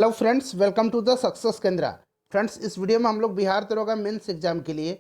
Hello friends, welcome to the success Kendra. Friends, इस video में हम लोग बिहार दरोगा मेंस एग्जाम के लिए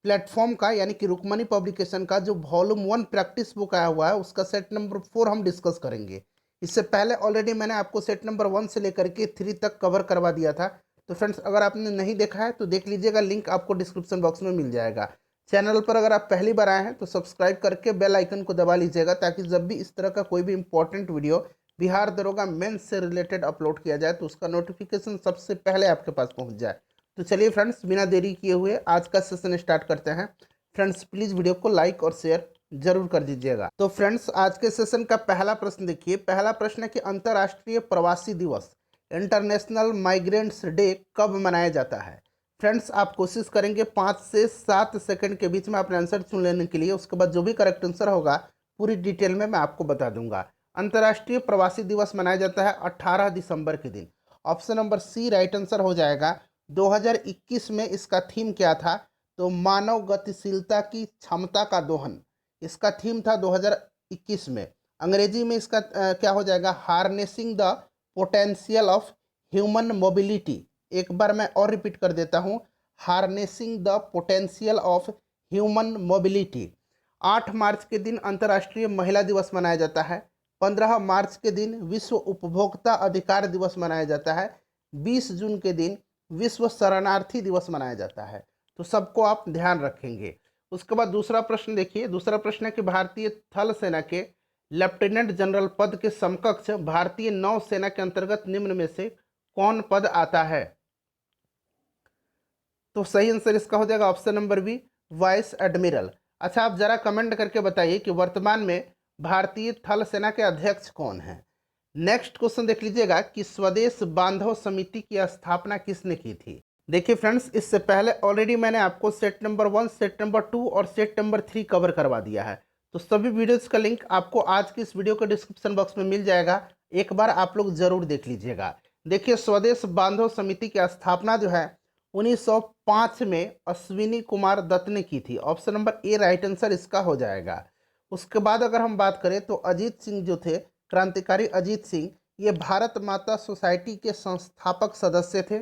प्लेटफॉर्म का यानी कि रुकमणी पब्लिकेशन का जो वॉल्यूम 1 प्रैक्टिस बुक आया हुआ है उसका सेट नंबर 4 हम डिस्कस करेंगे। इससे पहले ऑलरेडी मैंने आपको सेट नंबर 1 से लेकर के 3 तक कवर करवा दिया था। तो फ्रेंड्स, अगर आपने नहीं देखा है तो देख लीजिएगा, लिंक आपको डिस्क्रिप्शन बॉक्स में मिल जाएगा। चैनल पर अगर आप पहली बार आए हैं तो सब्सक्राइब करके बेल आइकन को दबा लीजिएगा, ताकि जब भी इस तरह का कोई भी इंपॉर्टेंट वीडियो बिहार दरोगा मेंस से रिलेटेड अपलोड किया जाए तो उसका नोटिफिकेशन सबसे पहले आपके पास पहुंच जाए। तो चलिए फ्रेंड्स, बिना देरी किए हुए आज का सेशन स्टार्ट करते हैं। फ्रेंड्स, प्लीज़ वीडियो को लाइक और शेयर जरूर कर दीजिएगा। तो फ्रेंड्स, आज के सेशन का पहला प्रश्न देखिए। पहला प्रश्न है कि अंतर्राष्ट्रीय प्रवासी दिवस इंटरनेशनल माइग्रेंट्स डे कब मनाया जाता है। फ्रेंड्स, आप कोशिश करेंगे 5 से 7 सेकंड के बीच में अपने आंसर चुन लेने के लिए। उसके बाद जो भी करेक्ट आंसर होगा पूरी डिटेल में मैं आपको बता दूंगा। अंतर्राष्ट्रीय प्रवासी दिवस मनाया जाता है 18 दिसंबर के दिन। Option number C right answer हो जाएगा। 2021 में इसका थीम क्या था? तो मानव गतिशीलता की क्षमता का दोहन, इसका थीम था 2021 में। अंग्रेजी में इसका क्या हो जाएगा? Harnessing the potential of human mobility. एक बार मैं और रिपीट कर देता हूँ, harnessing the potential of human mobility. 8 मार्च के दिन अंतर्राष्ट्रीय महिला दिवस मनाया जाता है। 15 मार्च के दिन विश्व उपभोक्ता अधिकार दिवस मनाया जाता है। 20 जून के दिन विश्व शरणार्थी दिवस मनाया जाता है। तो सबको आप ध्यान रखेंगे। उसके बाद दूसरा प्रश्न देखिए। दूसरा प्रश्न है कि भारतीय थल सेना के लेफ्टिनेंट जनरल पद के समकक्ष भारतीय नौसेना के अंतर्गत निम्न में से कौन पद आता है? तो सही आंसर इसका हो जाएगा option number B, vice admiral. अच्छा, आप जरा कमेंट करके बताइए कि वर्तमान में भारतीय थल सेना के अध्यक्ष कौन हैं। नेक्स्ट क्वेश्चन देख लीजिएगा कि स्वदेश बांधव समिति की स्थापना किसने की थी। देखिए फ्रेंड्स, इससे पहले ऑलरेडी मैंने आपको सेट नंबर 1, सेट नंबर 2 और सेट नंबर 3 कवर करवा दिया है। तो सभी वीडियोस का लिंक आपको आज की इस वीडियो के डिस्क्रिप्शन बॉक्स में मिल जाएगा। एक बार आप लोग जरूर देख लीजिएगा। देखिए, स्वदेश बांधव समिति की स्थापना जो है 1905 में अश्विनी कुमार दत्त ने की थी। Option number A right answer इसका हो जाएगा। उसके बाद अगर हम बात करें तो अजीत सिंह जो थे, क्रांतिकारी अजीत सिंह, ये भारत माता सोसाइटी के संस्थापक सदस्य थे।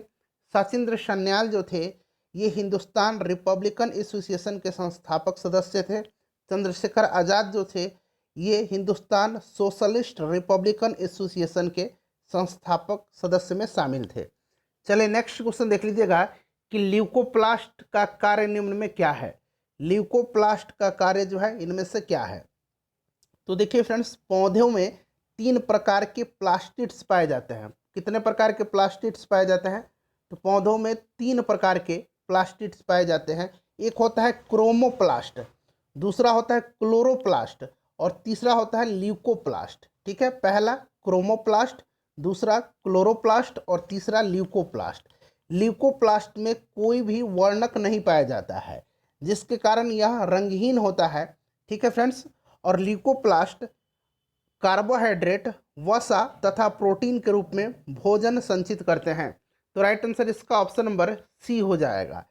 सचिंद्र सन्याल जो थे, ये हिंदुस्तान रिपब्लिकन एसोसिएशन के संस्थापक सदस्य थे। चंद्रशेखर आज़ाद जो थे, ये हिंदुस्तान सोशलिस्ट रिपब्लिकन एसोसिएशन के संस्थापक सदस्य में शामिल थे। चलिए नेक्स्ट क्वेश्चन देख लीजिएगा कि ल्यूकोप्लास्ट का कार्य निम्न में क्या है। ल्यूकोप्लास्ट का कार्य जो है इनमें से क्या है? तो देखिए फ्रेंड्स, पौधों में 3 प्रकार के प्लास्टिड्स पाए जाते हैं। कितने प्रकार के प्लास्टिड्स पाए जाते हैं? तो पौधों में 3 प्रकार के प्लास्टिड्स पाए जाते हैं। एक होता है क्रोमोप्लास्ट, दूसरा होता है क्लोरोप्लास्ट और तीसरा होता है ल्यूकोप्लास्ट। ठीक है, पहला क्रोमोप्लास्ट, दूसरा क्लोरोप्लास्ट और तीसरा ल्यूकोप्लास्ट। ल्यूकोप्लास्ट में कोई भी वर्णक नहीं पाया जाता है, जिसके कारण यह रंगहीन होता है। ठीक है फ्रेंड्स, और ल्यूकोप्लास्ट कार्बोहाइड्रेट, वसा तथा प्रोटीन के रूप में भोजन संचित करते हैं। तो राइट आंसर इसका ऑप्शन नंबर सी हो जाएगा।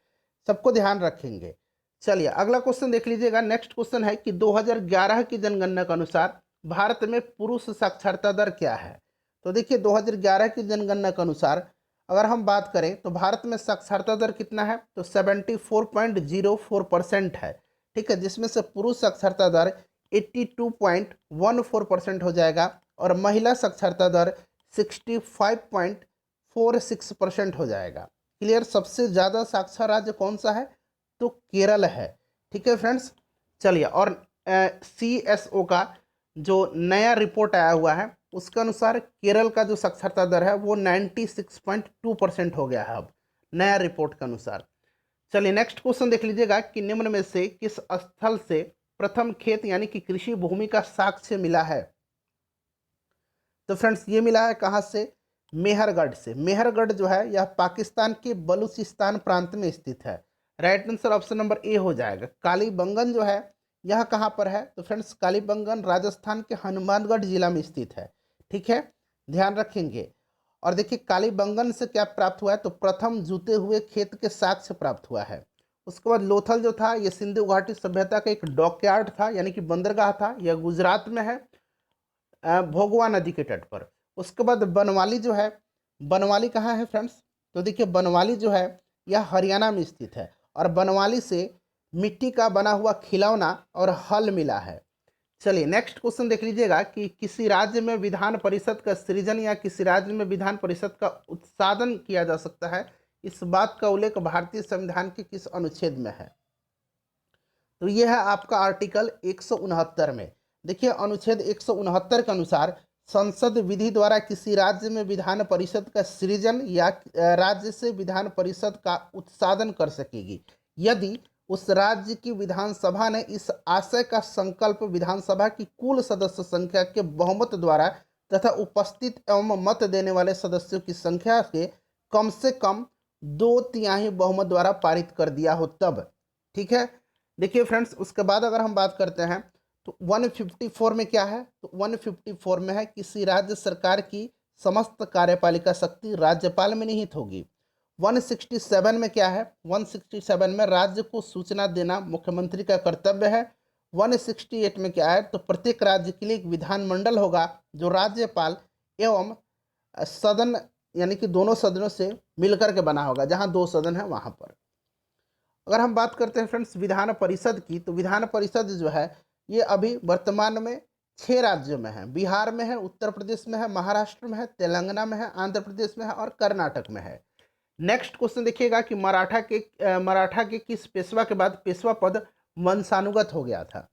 सबको ध्यान रखेंगे। चलिए अगला क्वेश्चन देख लीजिएगा। नेक्स्ट क्वेश्चन है कि 2011 की जनगणना के अनुसार भारत में पुरुष साक्षरता दर क्या है। तो देखिए, 2011 की जनगणना के अनुसार अगर हम बात करें तो भारत में साक्षरता दर कितना है? तो 74.04% है। ठीक है, जिसमें से पुरुष साक्षरता दर 82.14% हो जाएगा और महिला साक्षरता दर 65.46% हो जाएगा। क्लियर? सबसे ज़्यादा साक्षर राज्य कौन सा है? तो केरल है। ठीक है फ्रेंड्स, चलिए, और CSO का जो नया रिपोर्ट आया हुआ है उसके अनुसार केरल का जो साक्षरता दर है वो 96.2% हो गया है अब, नया रिपोर्ट के अनुसार। चलिए नेक्स्ट क्वेश्चन देख लीजिएगा कि निम्न में से किस स्थल से प्रथम खेत यानी कि कृषि भूमि का साक्ष्य मिला है। तो फ्रेंड्स, ये मिला है कहाँ से? मेहरगढ़ से। मेहरगढ़ जो है यह पाकिस्तान के बलूचिस्तान प्रांत में स्थित है। राइट आंसर ऑप्शन नंबर ए हो जाएगा। कालीबंगन जो है यह कहाँ पर है? तो फ्रेंड्स, कालीबंगन राजस्थान के हनुमानगढ़ जिला में स्थित है। ठीक है, ध्यान रखेंगे। और देखिए, कालीबंगन से क्या प्राप्त हुआ है? तो प्रथम जूते हुए खेत के साक्ष्य प्राप्त हुआ है। उसके बाद लोथल जो था ये सिंधु घाटी सभ्यता का एक डॉकयार्ड था यानी कि बंदरगाह था। यह गुजरात में है, भोगवा नदी के तट पर। उसके बाद बनवाली जो है बनवाली कहाँ है फ्रेंड्स? तो देखिए बनवाली जो है यह हरियाणा में स्थित है और बनवाली से मिट्टी का बना हुआ खिलौना और हल मिला है। चलिए नेक्स्ट क्वेश्चन देख लीजिएगा कि किसी राज्य में विधान परिषद का सृजन या किसी राज्य में विधान परिषद का उत्साधन किया जा सकता है, इस बात का उल्लेख भारतीय संविधान के किस अनुच्छेद में है? तो यह है आपका आर्टिकल 169 में। देखिए अनुच्छेद 169 के अनुसार संसद विधि द्वारा किसी राज्य में विधान परिषद का सृजन या राज्य से विधान परिषद का उत्साधन कर सकेगी यदि उस राज्य की विधानसभा ने इस आशय का संकल्प विधानसभा की कुल सदस्य संख्या के बहुमत द्वारा तथा उपस्थित एवं मत देने वाले सदस्यों की संख्या के कम से कम 2/3 बहुमत द्वारा पारित कर दिया हो तब। ठीक है, देखिए फ्रेंड्स उसके बाद अगर हम बात करते हैं तो 154 में क्या है? तो 154 में है किसी राज्य सरकार की समस्त कार्यपालिका शक्ति राज्यपाल में निहित होगी। 167 में क्या है? 167 में राज्य को सूचना देना मुख्यमंत्री का कर्तव्य है। 168 में क्या है? तो प्रत्येक राज्य के लिए एक विधानमंडल होगा जो राज्यपाल एवं सदन यानी कि दोनों सदनों से मिलकर के बना होगा, जहां 2 सदन है वहां पर। अगर हम बात करते हैं फ्रेंड्स विधान परिषद की, तो विधान परिषद जो है ये अभी वर्तमान में 6 राज्यों में है। बिहार में है, उत्तर प्रदेश में है, महाराष्ट्र में है, तेलंगाना में है, आंध्र प्रदेश में है और कर्नाटक में है। नेक्स्ट क्वेश्चन देखिएगा कि मराठा के किस पेशवा के बाद पेशवा पद वंशानुगत हो गया था?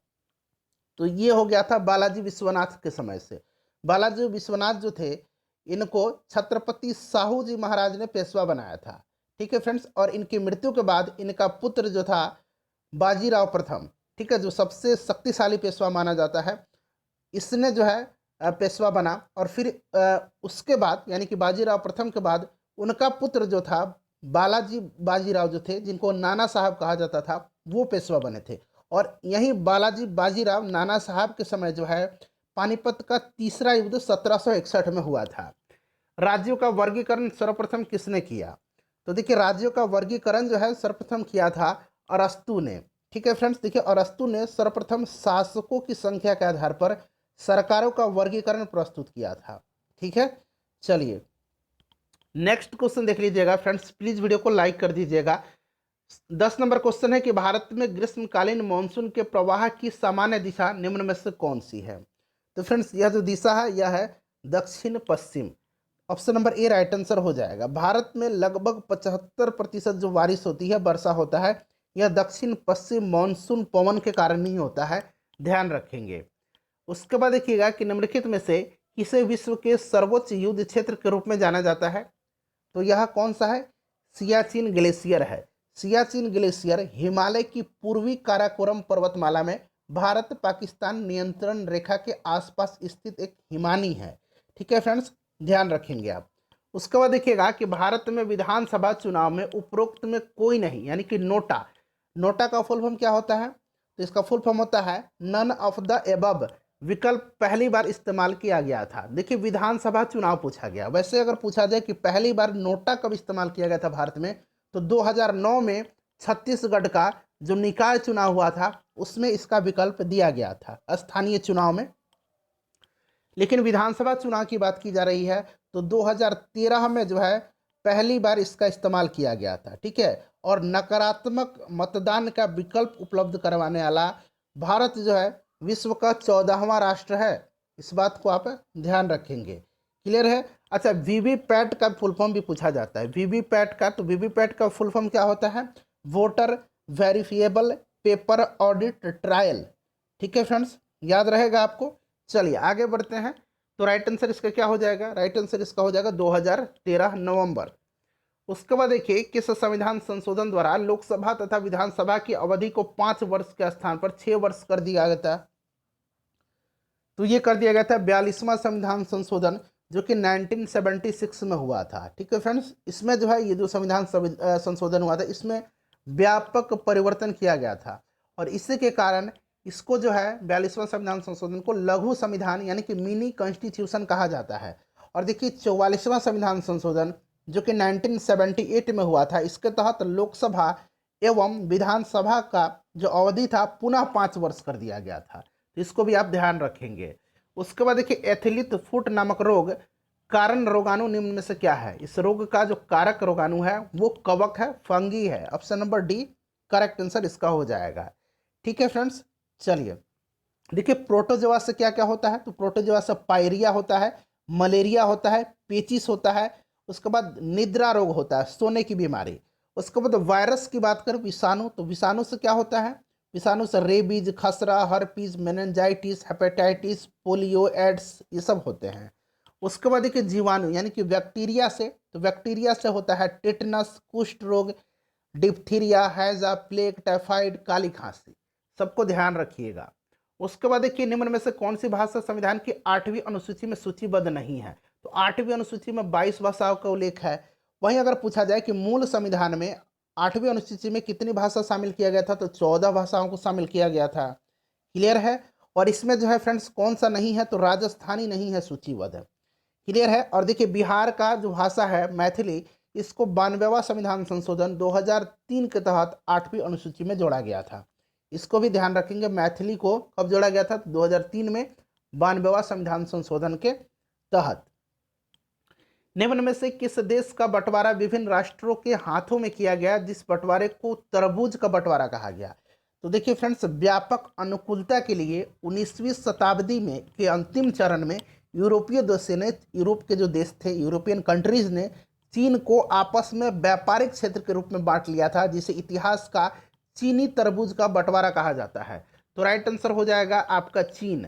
तो ये हो गया था बालाजी विश्वनाथ के समय से। बालाजी विश्वनाथ जो थे इनको छत्रपति साहू जी महाराज ने पेशवा बनाया था। ठीक है फ्रेंड्स, और इनकी मृत्यु के बाद इनका पुत्र जो था बाजीराव प्रथम, ठीक है, जो सबसे शक्तिशाली पेशवा माना जाता है, इसने जो है पेशवा बना और फिर उसके बाद यानी कि बाजीराव प्रथम के बाद उनका पुत्र जो था बालाजी बाजीराव जो थे, जिनको नाना साहब कहा जाता था, वो पेशवा बने थे। और यही बालाजी बाजीराव नाना साहब के समय जो है पानीपत का तीसरा युद्ध 1761 में हुआ था। राज्यों का वर्गीकरण सर्वप्रथम किसने किया? तो देखिए राज्यों का वर्गीकरण जो है सर्वप्रथम किया था अरस्तु ने। ठीक है फ्रेंड्स, देखिए अरस्तु ने सर्वप्रथम शासकों की संख्या के आधार पर सरकारों का वर्गीकरण प्रस्तुत किया था। ठीक है, चलिए नेक्स्ट क्वेश्चन देख लीजिएगा फ्रेंड्स, प्लीज वीडियो को लाइक कर दीजिएगा। 10 नंबर क्वेश्चन है कि भारत में ग्रीष्मकालीन मानसून के प्रवाह की सामान्य दिशा निम्न में से कौन सी है? तो फ्रेंड्स यह जो दिशा है यह है दक्षिण पश्चिम। Option number A right answer हो जाएगा। भारत में लगभग 75% जो बारिश होती है, वर्षा होता है, यह दक्षिण पश्चिम मानसून पवन के कारण ही होता है, ध्यान रखेंगे। उसके बाद देखिएगा कि निम्नलिखित में से किसे विश्व के सर्वोच्च युद्ध क्षेत्र के रूप में जाना जाता है? तो यह कौन सा है? सियाचिन ग्लेशियर है। सियाचिन ग्लेशियर हिमालय की पूर्वी काराकोरम पर्वतमाला में भारत पाकिस्तान नियंत्रण रेखा के आसपास स्थित एक हिमानी है। ठीक है फ्रेंड्स, ध्यान रखेंगे आप। उसके बाद देखिएगा कि भारत में विधानसभा चुनाव में उपरोक्त में कोई नहीं यानी कि नोटा, नोटा का फुल फॉर्म क्या होता है? तो इसका फुल फॉर्म होता है नन ऑफ द एबव विकल्प पहली बार इस्तेमाल किया गया था। देखिए विधानसभा चुनाव पूछा गया, वैसे अगर पूछा जाए कि पहली बार नोटा कब इस्तेमाल किया गया था भारत में, तो 2009 में छत्तीसगढ़ का जो निकाय चुनाव हुआ था उसमें इसका विकल्प दिया गया था स्थानीय चुनाव में। लेकिन विधानसभा चुनाव की बात की जा रही है तो 2013 में जो है पहली बार इसका इस्तेमाल किया गया था। ठीक है, और नकारात्मक मतदान का विकल्प उपलब्ध करवाने वाला भारत जो है विश्व का 14वां राष्ट्र है। इस बात को आप ध्यान रखेंगे, क्लियर है? अच्छा, वीवीपैट का फुल फॉर्म भी पूछा जाता है। वीवीपैट का, तो वीवीपैट का फुल फॉर्म क्या होता है? Voter verifiable paper audit trial. ठीक है फ्रेंड्स, याद रहेगा आपको। चलिए आगे बढ़ते हैं। तो राइट आंसर इसका क्या हो जाएगा? राइट आंसर इसका हो जाएगा 2013 नवंबर। उसके बाद देखिए किस संविधान संशोधन द्वारा लोकसभा तथा विधानसभा की अवधि को 5 वर्ष के स्थान पर 6 वर्ष कर दिया गया था? तो ये कर दिया गया था 42वां संविधान संशोधन, जो कि 1976 में हुआ था। ठीक है फ्रेंड्स, इसमें जो है ये जो संविधान संशोधन हुआ था इसमें व्यापक परिवर्तन किया गया था और इसी के कारण इसको जो है 42वां संविधान संशोधन को लघु संविधान यानी कि मिनी कॉन्स्टिट्यूशन कहा जाता है। और देखिए 44वां संविधान संशोधन जो कि 1978 में हुआ था, इसके तहत लोकसभा एवं विधानसभा का जो अवधि था पुनः 5 वर्ष कर दिया गया था। तो इसको भी आप ध्यान रखेंगे। उसके बाद देखिए एथलीट फुट नामक रोग कारण रोगाणु निम्न में से क्या है? इस रोग का जो कारक रोगाणु है वो कवक है, फंगी है। Option number D correct answer इसका हो जाएगा। ठीक है फ्रेंड्स, चलिए देखिए प्रोटोजोआ से क्या क्या होता है। तो प्रोटोजोआ से पायरिया होता है, मलेरिया होता है, पेचिस होता है, उसके बाद निद्रा रोग होता है, सोने की बीमारी। उसके बाद वायरस की बात करें, विषाणु, तो विषाणु से क्या होता है? विषाणु से रेबीज, खसरा, herpes, meningitis, hepatitis, polio, AIDS, ये सब होते हैं। उसके बाद देखिए जीवाणु यानी कि बैक्टीरिया से, तो बैक्टीरिया से होता है टेटनस, कुष्ठ रोग, डिप्थीरिया, हैजा, प्लेग, टाइफाइड, काली खांसी। सबको ध्यान रखिएगा। उसके बाद देखिए निम्न में से कौन सी भाषा संविधान की 8वीं अनुसूची में सूचीबद्ध नहीं है? तो 8वीं अनुसूची में 22 भाषाओं का उल्लेख है। वहीं अगर पूछा जाए कि मूल संविधान में 8वीं अनुसूची में कितनी भाषा शामिल किया गया था, तो 14 भाषाओं को शामिल किया गया था। क्लियर है? और इसमें जो है फ्रेंड्स कौन सा नहीं है? तो राजस्थानी नहीं है सूचीबद्ध। क्लियर है? और देखिए बिहार का जो भाषा है मैथिली, इसको 92वां संविधान संशोधन 2003 के तहत 8वीं अनुसूची में जोड़ा गया था। इसको भी ध्यान रखेंगे, मैथिली को कब जोड़ा गया था? 2003 में 92वां संविधान संशोधन के तहत। निम्न में से किस देश का बंटवारा विभिन्न राष्ट्रों के हाथों में किया गया जिस बंटवारे को तरबूज का बंटवारा कहा गया? तो देखिए फ्रेंड्स व्यापक अनुकूलता के लिए 19वीं शताब्दी में के अंतिम चरण में यूरोपीय देशों ने, यूरोप के जो देश थे, यूरोपियन कंट्रीज ने चीन को आपस में व्यापारिक क्षेत्र के रूप में बांट लिया था, जिसे इतिहास का चीनी तरबूज का बंटवारा कहा जाता है। तो राइट आंसर हो जाएगा आपका चीन।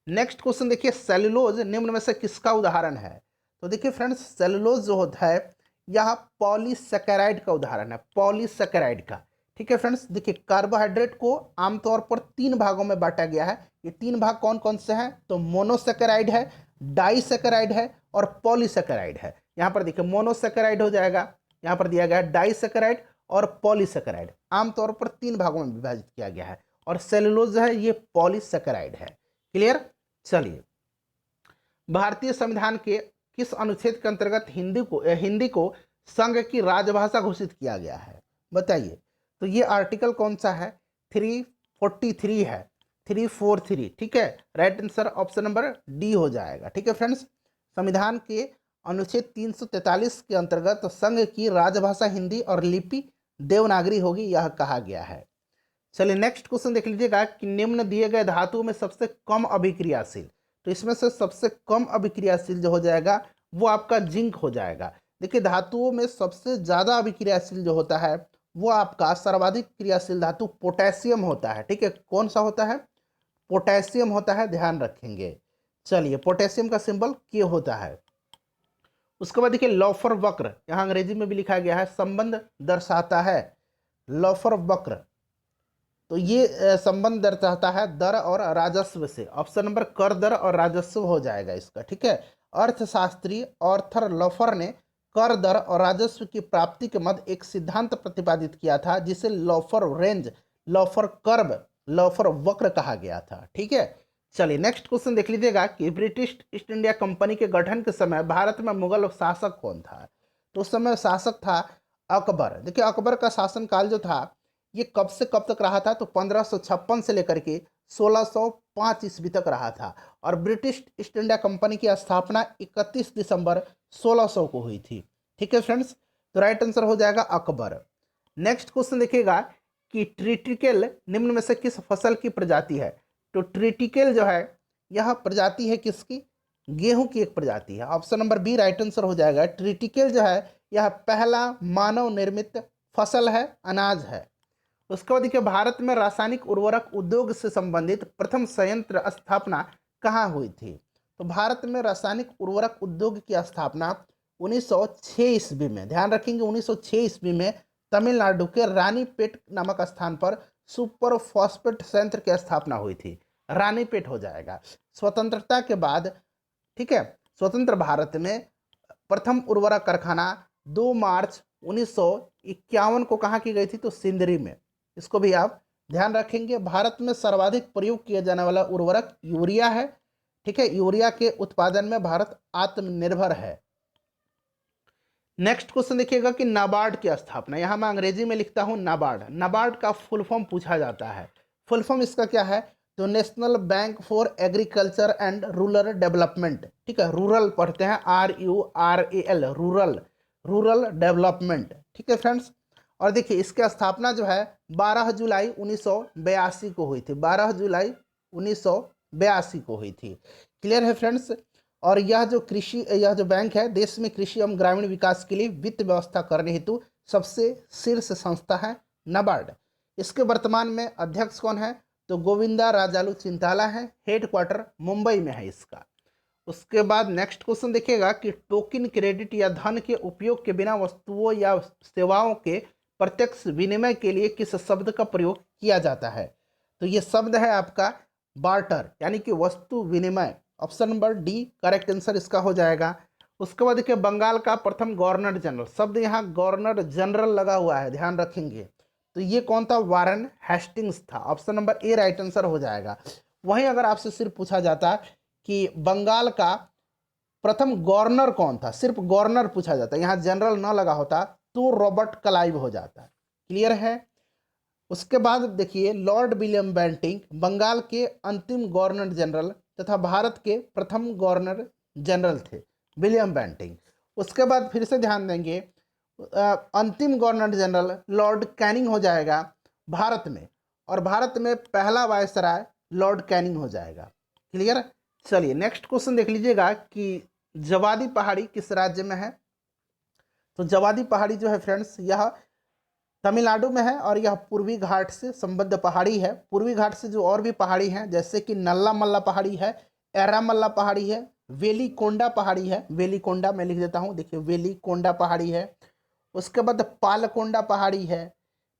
नेक्स्ट क्वेश्चन देखिए सेलुलोज निम्न में से किसका उदाहरण है? तो देखिए फ्रेंड्स सेलुलोज जो होता है यह पॉलीसेकेराइड का उदाहरण है, पॉलीसेकेराइड का। ठीक है फ्रेंड्स, देखिए कार्बोहाइड्रेट को आमतौर पर 3 भागों में बांटा गया है। ये 3 भाग कौन कौन से हैं? तो मोनोसेकेराइड है, डाइसेकेराइड है और पॉलीसेकेराइड है। यहाँ पर देखिए मोनोसेकेराइड हो जाएगा, यहाँ पर दिया गया है डाइसेकेराइड और पॉलीसेकेराइड। आमतौर पर 3 भागों में विभाजित किया गया है और सेलुलोज है ये पॉलीसेकेराइड है। क्लियर? चलिए भारतीय संविधान के किस अनुच्छेद के अंतर्गत हिंदी को संघ की राजभाषा घोषित किया गया है? बताइए। तो ये आर्टिकल कौन सा है? 343 है, 343। ठीक है, right answer option number D हो जाएगा। ठीक है फ्रेंड्स, संविधान के अनुच्छेद 343 के अंतर्गत संघ की राजभाषा हिंदी और लिपि देवनागरी होगी, यह कहा गया है। चलिए नेक्स्ट क्वेश्चन देख लीजिएगा कि निम्न दिए गए धातुओं में सबसे कम अभिक्रियाशील, तो इसमें से सबसे कम अभिक्रियाशील जो हो जाएगा वो आपका जिंक हो जाएगा। देखिए धातुओं में सबसे ज़्यादा अभिक्रियाशील जो होता है वो आपका सर्वाधिक क्रियाशील धातु पोटेशियम होता है। ठीक है, कौन सा होता है? पोटेशियम होता है, ध्यान रखेंगे। चलिए पोटेशियम का सिंबल के होता है। उसके बाद देखिए लॉफर वक्र, यहाँ अंग्रेजी में भी लिखा गया है, संबंध दर्शाता है। लॉफर वक्र, तो ये संबंध दर्शाता है दर और राजस्व से। ऑप्शन नंबर कर दर और राजस्व हो जाएगा इसका। ठीक है, अर्थशास्त्री ऑर्थर लॉफर ने कर दर और राजस्व की प्राप्ति के मध्य एक सिद्धांत प्रतिपादित किया था जिसे लॉफर रेंज, लॉफर कर्व, लॉफर वक्र कहा गया था। ठीक है, चलिए नेक्स्ट क्वेश्चन देख लीजिएगा कि ब्रिटिश ईस्ट इंडिया कंपनी के गठन के समय भारत में मुगल शासक कौन था? तो उस समय शासक था अकबर। देखिए अकबर का शासनकाल जो था ये कब से कब तक रहा था? तो 1556 से लेकर के 1605 ईस्वी तक रहा था। और ब्रिटिश ईस्ट इंडिया कंपनी की स्थापना 31 दिसंबर 1600 को हुई थी। ठीक है फ्रेंड्स, तो राइट आंसर हो जाएगा अकबर। नेक्स्ट क्वेश्चन देखिएगा कि ट्रिटिकेल निम्न में से किस फसल की प्रजाति है? तो ट्रिटिकेल जो है यह प्रजाति है किसकी? गेहूं की एक प्रजाति है। Option number B right answer हो जाएगा। ट्रिटिकेल जो है यह पहला मानव निर्मित फसल है, अनाज है। उसके बाद देखिए भारत में रासायनिक उर्वरक उद्योग से संबंधित प्रथम संयंत्र स्थापना कहाँ हुई थी? तो भारत में रासायनिक उर्वरक उद्योग की स्थापना 1906 ईस्वी में, ध्यान रखेंगे 1906 ईस्वी में तमिलनाडु के रानीपेट नामक स्थान पर सुपर फॉस्फेट संयंत्र की स्थापना हुई थी। रानीपेट हो जाएगा। स्वतंत्रता के बाद, ठीक है, स्वतंत्र भारत में प्रथम उर्वरक कारखाना 2 मार्च 1951 को कहाँ की गई थी? तो सिंदरी में। इसको भी आप ध्यान रखेंगे। भारत में सर्वाधिक प्रयोग किया जाने वाला उर्वरक यूरिया है। ठीक है, यूरिया के उत्पादन में भारत आत्मनिर्भर है। नेक्स्ट क्वेश्चन देखिएगा कि नाबार्ड की स्थापना, यहां मैं अंग्रेजी में लिखता हूं नाबार्ड। नाबार्ड का फुल फॉर्म पूछा जाता है। फुल फॉर्म इसका क्या है? तो national bank for agriculture and rural development, ठीक है, रूरल पढ़ते हैं, RURAL, रूरल, रूरल डेवलपमेंट, ठीक है फ्रेंड्स। और देखिए इसकी स्थापना जो है 12 जुलाई 1982 को हुई थी, 12 जुलाई 1982 को हुई थी। क्लियर है फ्रेंड्स। और यह जो बैंक है देश में कृषि एवं ग्रामीण विकास के लिए वित्त व्यवस्था करने हेतु सबसे शीर्ष संस्था है नाबार्ड। इसके वर्तमान में अध्यक्ष कौन है? तो गोविंदा राजालू चिंताला है, हेडक्वार्टर मुंबई में है इसका। उसके बाद नेक्स्ट क्वेश्चन देखिएगा कि टोकन क्रेडिट या धन के उपयोग के बिना वस्तुओं या सेवाओं के प्रत्यक्ष विनिमय के लिए किस शब्द का प्रयोग किया जाता है? तो ये शब्द है आपका बार्टर, यानी कि वस्तु विनिमय। Option number D correct answer इसका हो जाएगा। उसके बाद देखिए बंगाल का प्रथम गवर्नर जनरल, शब्द यहाँ गवर्नर जनरल लगा हुआ है, ध्यान रखेंगे। तो ये कौन था? वारन हेस्टिंग्स था। Option number A right answer हो जाएगा। वहीं अगर आपसे सिर्फ पूछा जाता कि बंगाल का प्रथम गवर्नर कौन था, सिर्फ गवर्नर पूछा जाता, यहाँ जनरल न लगा होता, तो रॉबर्ट क्लाइव हो जाता। क्लियर है। उसके बाद देखिए लॉर्ड विलियम बेंटिंक बंगाल के अंतिम गवर्नर जनरल तथा भारत के प्रथम गवर्नर जनरल थे, विलियम बेंटिंक। उसके बाद फिर से ध्यान देंगे अंतिम गवर्नर जनरल लॉर्ड कैनिंग हो जाएगा भारत में, और भारत में पहला वायसराय लॉर्ड कैनिंग हो जाएगा। क्लियर। चलिए नेक्स्ट क्वेश्चन देख लीजिएगा कि जवादी पहाड़ी किस राज्य में है? तो जवादी पहाड़ी जो है फ्रेंड्स यह तमिलनाडु में है, और यह पूर्वी घाट से संबद्ध पहाड़ी है। पूर्वी घाट से जो और भी पहाड़ी हैं जैसे कि नल्ला मल्ला पहाड़ी है, एरामल्ला पहाड़ी है, वेलीकोंडा पहाड़ी है, वेलीकोंडा मैं लिख देता हूँ, देखिए वेलीकोंडा पहाड़ी है। उसके बाद पालकोंडा पहाड़ी है,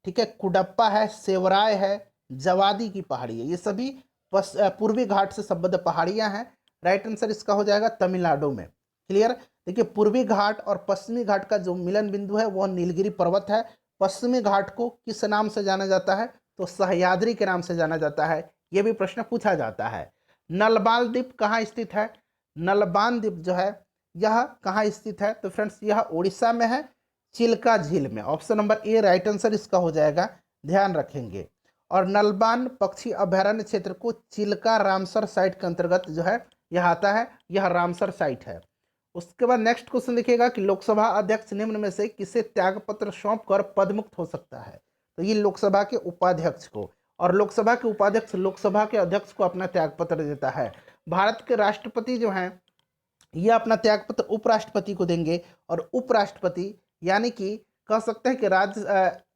ठीक है, कुडप्पा है, सेवराय है, जवादी की पहाड़ी है। ये सभी पूर्वी घाट से संबद्ध पहाड़ियाँ हैं। राइट आंसर इसका हो जाएगा तमिलनाडु में। क्लियर। देखिए पूर्वी घाट और पश्चिमी घाट का जो मिलन बिंदु है वह नीलगिरी पर्वत है। पश्चिमी घाट को किस नाम से जाना जाता है? तो सह्याद्री के नाम से जाना जाता है। यह भी प्रश्न पूछा जाता है। नलबाल द्वीप कहाँ स्थित है? नलबान द्वीप जो है यह कहाँ स्थित है? तो फ्रेंड्स यह उड़ीसा में है, चिल्का झील में। Option number A right answer इसका हो जाएगा, ध्यान रखेंगे। और नलबान पक्षी अभयारण्य क्षेत्र को चिल्का रामसर साइट के अंतर्गत जो है यह आता है, यह रामसर साइट है। उसके बाद नेक्स्ट क्वेश्चन देखिएगा कि लोकसभा अध्यक्ष निम्न में से किसे त्यागपत्र सौंप कर पदमुक्त हो सकता है? तो ये लोकसभा के उपाध्यक्ष को, और लोकसभा के उपाध्यक्ष लोकसभा के अध्यक्ष को अपना त्यागपत्र देता है। भारत के राष्ट्रपति जो हैं ये अपना त्यागपत्र उपराष्ट्रपति को देंगे, और उपराष्ट्रपति यानी कि कह सकते हैं कि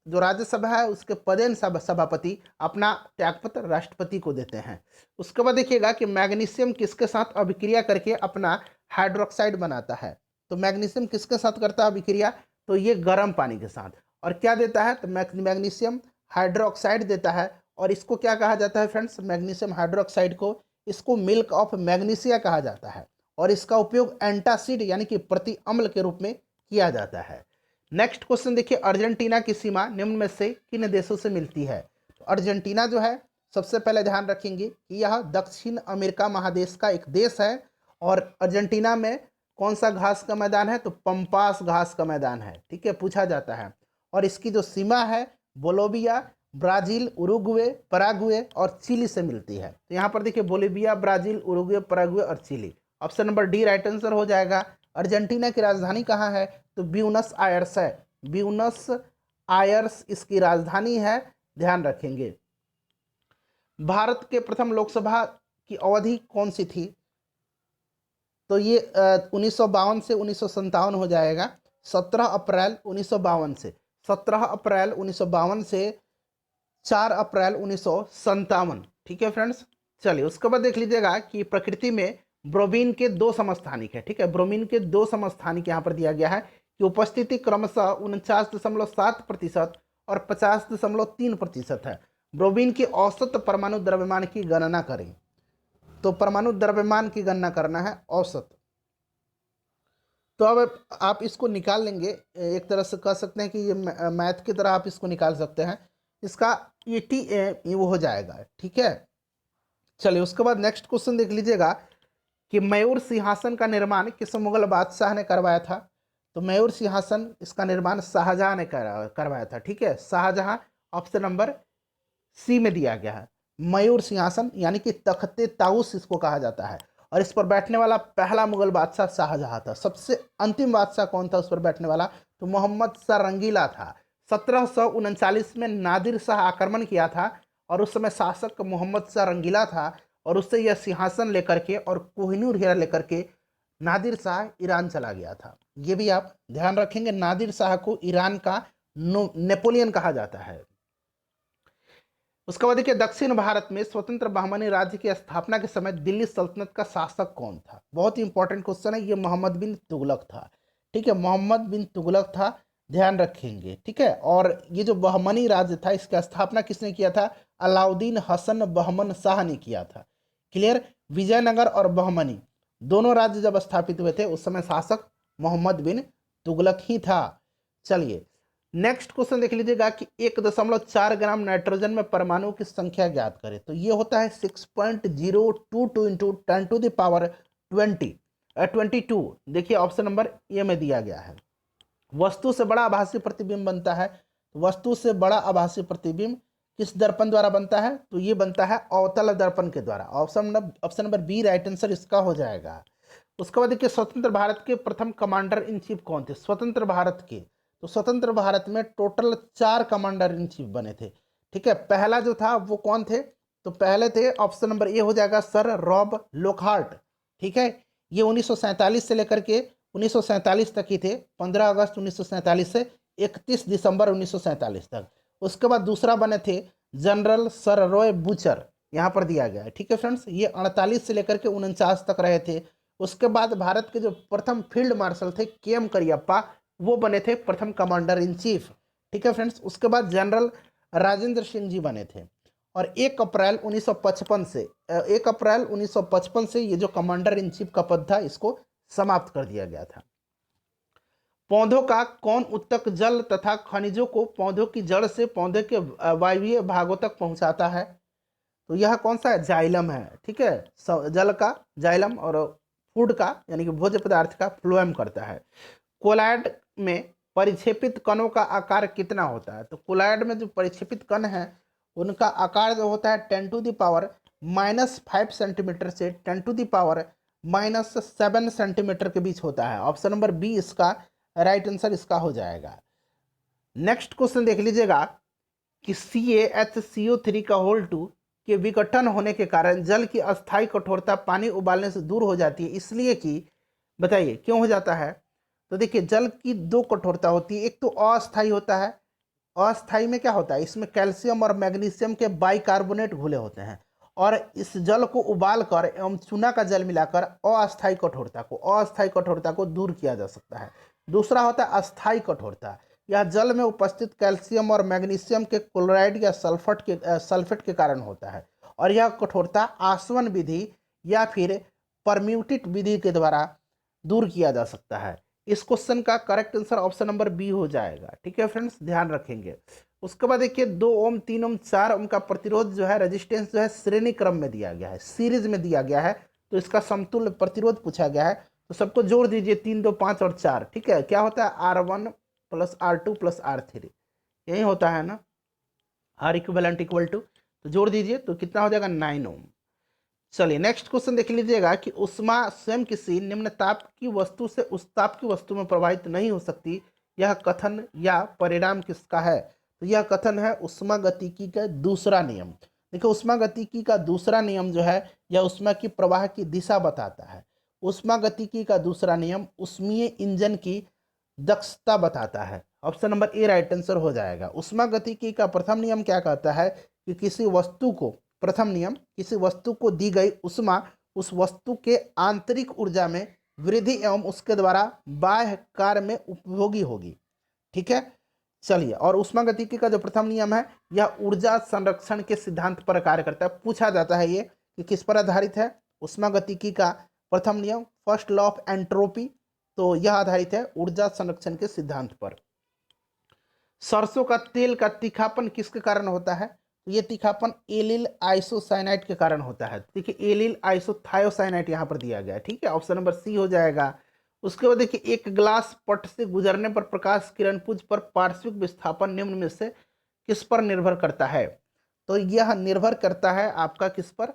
जो राज्यसभा है उसके पदेन सभापति अपना त्यागपत्र राष्ट्रपति को देते हैं। उसके बाद देखिएगा कि मैग्नीशियम किसके साथ अभिक्रिया करके अपना हाइड्रोक्साइड बनाता है? तो मैग्नीशियम किसके साथ करता है अभिक्रिया? तो ये गर्म पानी के साथ। और क्या देता है? तो मैग्नीशियम हाइड्रोक्साइड देता है। और इसको क्या कहा जाता है फ्रेंड्स? मैग्नीशियम हाइड्रोक्साइड को, इसको मिल्क ऑफ मैग्नीशिया कहा जाता है, और इसका उपयोग एंटासिड यानी कि प्रति अम्ल के रूप में किया जाता है। नेक्स्ट क्वेश्चन देखिए अर्जेंटीना की सीमा निम्न में से किन देशों से मिलती है? तो अर्जेंटीना जो है सबसे पहले ध्यान रखेंगे कि यह दक्षिण अमेरिका महादेश का एक देश है। और अर्जेंटीना में कौन सा घास का मैदान है? तो पंपास घास का मैदान है, ठीक है, पूछा जाता है। और इसकी जो सीमा है बोलोविया, ब्राजील, उरुग्वे, पराग्वे और चिली से मिलती है। तो यहाँ पर देखिए बोलिविया, ब्राजील, उरुग्वे, पराग्वे और Chile. Option number D right answer हो जाएगा। अर्जेंटीना की राजधानी कहाँ है? तो ब्यूनस आयर्स है, ब्यूनस आयर्स इसकी राजधानी है, ध्यान रखेंगे। भारत के प्रथम लोकसभा की अवधि कौन सी थी? तो ये 1952 से 1957 हो जाएगा। 17 अप्रैल 1952 से 17 अप्रैल 1952 से 4 अप्रैल 1957, ठीक है फ्रेंड्स। चलिए उसके बाद देख लीजिएगा कि प्रकृति में ब्रोमीन के दो समस्थानिक है, ठीक है, ब्रोमीन के दो समस्थानिक यहाँ पर दिया गया है कि उपस्थिति क्रमशः 49.7% और 50.3% है। ब्रोमीन की औसत परमाणु द्रव्यमान की गणना करें। तो परमाणु द्रव्यमान की गणना करना है औसत। तो अब आप इसको निकाल लेंगे, एक तरह से कह सकते हैं कि ये मैथ की तरह आप इसको निकाल सकते हैं। इसका ETA वो हो जाएगा, ठीक है। चलिए उसके बाद नेक्स्ट क्वेश्चन देख लीजिएगा कि मयूर सिंहासन का निर्माण किस मुगल बादशाह ने करवाया था? तो मयूर सिंहासन इसका निर्माण शाहजहां ने करवाया था, ठीक है, शाहजहां। ऑप्शन नंबर सी में दिया गया है। मयूर सिंहासन यानी कि तख्ते ताउस इसको कहा जाता है। और इस पर बैठने वाला पहला मुगल बादशाह शाहजहां था। सबसे अंतिम बादशाह कौन था उस पर बैठने वाला? तो मोहम्मद शाह रंगीला था। 1739 में नादिर शाह आक्रमण किया था और उस समय शासक मोहम्मद शाह रंगीला था और उससे यह सिंहासन लेकर के और कोहिनूर हीरा लेकर के नादिर शाह ईरान चला गया था। ये भी आप ध्यान रखेंगे, नादिर शाह को ईरान का नेपोलियन कहा जाता है। उसके बाद देखिए दक्षिण भारत में स्वतंत्र बहमनी राज्य की स्थापना के समय दिल्ली सल्तनत का शासक कौन था? बहुत ही इंपॉर्टेंट क्वेश्चन है ये। मोहम्मद बिन तुगलक था। ठीक है, मोहम्मद बिन तुगलक था, ध्यान रखेंगे। ठीक है, और ये जो बहमनी राज्य था इसकी स्थापना किसने किया था? अलाउद्दीन हसन बहमन शाह ने किया था। क्लियर? विजयनगर और बहमनी दोनों राज्य जब स्थापित हुए थे उस समय शासक मोहम्मद बिन तुगलक ही था। चलिए नेक्स्ट क्वेश्चन देख लीजिएगा कि 1.4 ग्राम नाइट्रोजन में परमाणु की संख्या ज्ञात करें। तो ये होता है 6.022 इंटू 10⁻22। देखिए ऑप्शन नंबर ए में दिया गया है। वस्तु से बड़ा आभासी प्रतिबिंब बनता है। वस्तु से बड़ा आभासी प्रतिबिंब किस दर्पण द्वारा बनता है? तो ये बनता है अवतल दर्पण के द्वारा। Option number B right answer इसका हो जाएगा। उसके बाद देखिए स्वतंत्र भारत के प्रथम कमांडर इन चीफ कौन थे? स्वतंत्र भारत के, तो स्वतंत्र भारत में टोटल 4 कमांडर इन चीफ बने थे। ठीक है, पहला जो था वो कौन थे? तो पहले थे ऑप्शन नंबर ए हो जाएगा सर रॉब लोकहार्ट। ठीक है, ये 1947 से लेकर के 1947 तक ही थे, 15 अगस्त 1947 से 31 दिसंबर 1947 तक। उसके बाद दूसरा बने थे जनरल सर रॉय बूचर, यहाँ पर दिया गया है। ठीक है फ्रेंड्स, ये 48 से लेकर के 49 तक रहे थे। उसके बाद भारत के जो प्रथम फील्ड मार्शल थे के.एम. करियप्पा, वो बने थे प्रथम कमांडर इन चीफ। ठीक है फ्रेंड्स, उसके बाद जनरल राजेंद्र सिंह जी बने थे। और 1 अप्रैल 1955 से ये जो कमांडर इन चीफ का पद था इसको समाप्त कर दिया गया था। पौधों का कौन उत्तक जल तथा खनिजों को पौधों की जड़ से पौधे के वायवीय भागों तक पहुंचाता है? तो यह कौन सा है? जाइलम है। ठीक है, जल का जाइलम और फूड का यानी कि भोज्य पदार्थ का फ्लोएम करता है। कोलाइड में परिक्षेपित कणों का आकार कितना होता है? तो कोलाइड में जो परिक्षेपित कण है उनका आकार जो होता है 10⁻⁻5 सेंटीमीटर से 10⁻⁻7 सेंटीमीटर के बीच होता है। ऑप्शन नंबर बी इसका राइट आंसर इसका हो जाएगा। नेक्स्ट क्वेश्चन देख लीजिएगा कि CaHCO3 का होल 2 के विघटन होने के कारण जल की अस्थायी कठोरता पानी उबालने से दूर हो जाती है, इसलिए कि बताइए क्यों हो जाता है? तो देखिए जल की 2 कठोरता होती है, एक तो अस्थायी होता है। अस्थायी में क्या होता है? इसमें कैल्शियम और मैग्नीशियम के बाइकार्बोनेट घुले होते हैं और इस जल को उबालकर एवं चूना का जल मिलाकर अस्थायी कठोरता को दूर किया जा सकता है। दूसरा होता है अस्थायी कठोरता। यह जल में उपस्थित कैल्शियम और मैग्नीशियम के क्लोराइड या सल्फेट के कारण होता है और यह कठोरता आसवन विधि या फिर परम्यूटेट विधि के द्वारा दूर किया जा सकता है। इस क्वेश्चन का correct answer option number B हो जाएगा। ठीक है फ्रेंड्स, ध्यान रखेंगे। उसके बाद देखिए 2 ओम 3 ओम 4 ओम का प्रतिरोध जो है रेजिस्टेंस जो है श्रेणी क्रम में दिया गया है, सीरीज में दिया गया है। तो इसका समतुल्य प्रतिरोध पूछा गया है, तो सबको जोड़ दीजिए 3, 2, 5 और 4। ठीक है, क्या होता है? R1 + R2 + R3, यही होता है ना, R इक्विवेलेंट इक्वल टू, तो जोड़ दीजिए तो कितना हो जाएगा? 9 ओम। चलिए नेक्स्ट क्वेश्चन देख लीजिएगा कि ऊष्मा स्वयं किसी निम्न ताप की वस्तु से उस ताप की वस्तु में प्रवाहित नहीं हो सकती, यह कथन या परिणाम किसका है? तो यह कथन है ऊष्मागतिकी का दूसरा नियम। देखिए ऊष्मागतिकी का दूसरा नियम जो है यह ऊष्मा की प्रवाह की दिशा बताता है। ऊष्मागतिकी का दूसरा नियम ऊष्मीय इंजन की दक्षता बताता है। Option number A right answer हो जाएगा। ऊष्मागतिकी का प्रथम नियम क्या कहता है कि किसी वस्तु को, प्रथम नियम, किसी वस्तु को दी गई ऊष्मा उस वस्तु के आंतरिक ऊर्जा में वृद्धि एवं उसके द्वारा बाह्य कार्य में उपयोगी होगी। ठीक है, चलिए, और ऊष्मागतिकी का जो प्रथम नियम है यह ऊर्जा संरक्षण के सिद्धांत पर कार्य करता है। पूछा जाता है ये कि किस पर आधारित है? ऊष्मागतिकी का प्रथम नियम, फर्स्ट लॉ ऑफ एंट्रोपी, तो यह आधारित है ऊर्जा संरक्षण के सिद्धांत पर। सरसों का तेल का तीखापन किसके कारण होता है? तो ये तीखापन एलिल आइसोसाइनाइड के कारण होता है। देखिए एलिल आइसोथायोसाइनाइड यहाँ पर दिया गया है। ठीक है, ऑप्शन नंबर सी हो जाएगा। उसके बाद देखिए एक ग्लास पट से गुजरने पर प्रकाश किरण पुंज पर पार्श्विक विस्थापन निम्न में से किस पर निर्भर करता है? तो यह निर्भर करता है आपका किस पर,